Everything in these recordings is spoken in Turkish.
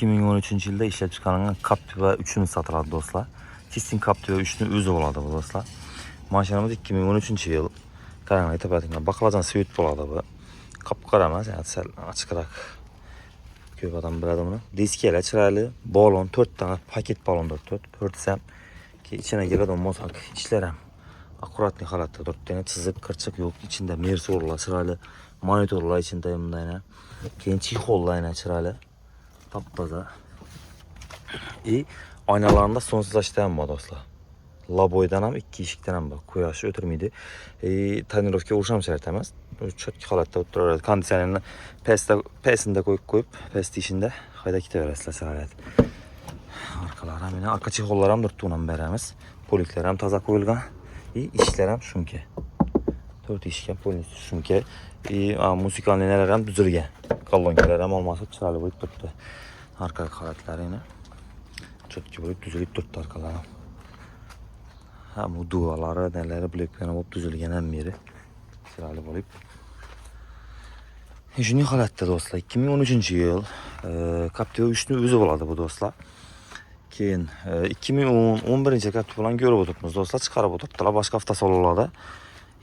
2013 yılda ishlab chiqarilgan Captiva 3'ünü satıladi do'stlar. Kisting Captiva 3'ning o'zi bo'ladi bu do'stlar. Mashinamiz 2013-yil. Qarang, aytabatinglar, baqlajon svet bo'ladi bu. Qop-qora emas, sal ochiqroq. Ko'p odam biladi buni. Diskalar chiroyli, balon 4 ta paket balonda 4 ham ichine giradigan mosak ishlar ham akkuratli holatda 4 tane chiziq, qirchiq yo'q, ichida mersorlar chiroyli, monitorlar ichida bundayna. Keyin chexollar chiroyli. Taptaza. Aynalarında sonsuz açtığım var dostlar. Laboydan ham ikki eshikdan ham bor. Quyosh o'tirmaydi. Tonirovka urisham shart emas. Chotki holatda o'tiradi. Konditsionerni pastda qo'yib, past ishinde hayda ketaverasizlar sarat. Arkalar ham yana arka chexollar ham turtib beramiz. Poliklar ham toza qo'yilgan. Ishlar ham shunki. 4 eshik polisi shunki. Musikalniy nelar ham tuzilgan. Kolonkalar ham olmasa chiroyli bo'lib turibdi. Arka holatlarini chotki bo'lib tuzilib turibdi arkalar ham. Bu duvalari, nelari bloklarni bo'lib tuzilgan ham yeri. Chiroyli bo'lib. Shunday holatda do'stlar, 2013-yil Captiva 3ning o'zi bo'ladi bu do'stlar. Keyin 2011 Captiva bilan ko'rib o'tiribmiz do'stlar, chiqarib o'tiribdilar boshqa avtosalonlarda.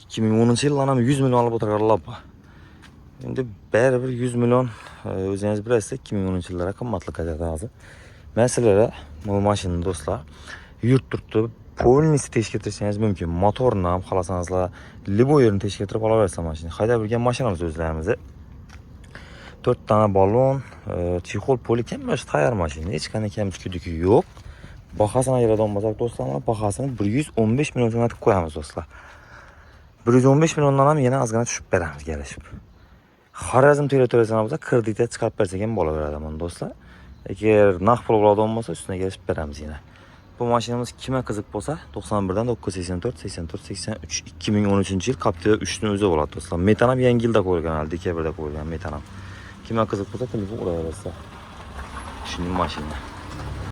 2010-yildan ham 100 million olib o'tirganlar bor. Endi baribir 100 million o'zingiz bilasizlar, 2010-yillarda qimmatli qadar hozir. Masalan, bu mashinani do'stlar yurt turtib polnisi teshkil etsangiz mumkin. Motorni ham xohlasanizlar, liboy yerini teshkil etib olaverasiz mashinani. Haydab yurgan mashinamiz o'zlarimiz. 4 tane balon, chexol, polik ham o'sha tayyor mashina. Hech qanday kamchiligi yo'q. Bahosini ayiradigan bo'lsak do'stlar, bahosini 115 million so'm aytib qo'yamiz do'stlar. 115 milliondan ham yana ozgina tushib beramiz kelishib. Xorazm territoriyasidan bo'lsa kreditga chiqarib bersak ham bo'laveradi mana do'stlar. Agar naqd pul bo'ladigan bo'lsa ustiga kelishib beramiz yana. Bu mashinamiz kimga qiziq bo'lsa 91 dan 984 84 83 2013-yil Captiva 3ning o'zi bo'ladi do'stlar. Metan ham yangi yilda qo'yilgan, dekabrda qo'yilgan metan ham. Kimga qiziq bo'lsa telefon uraverasizlar. Shuning mashina.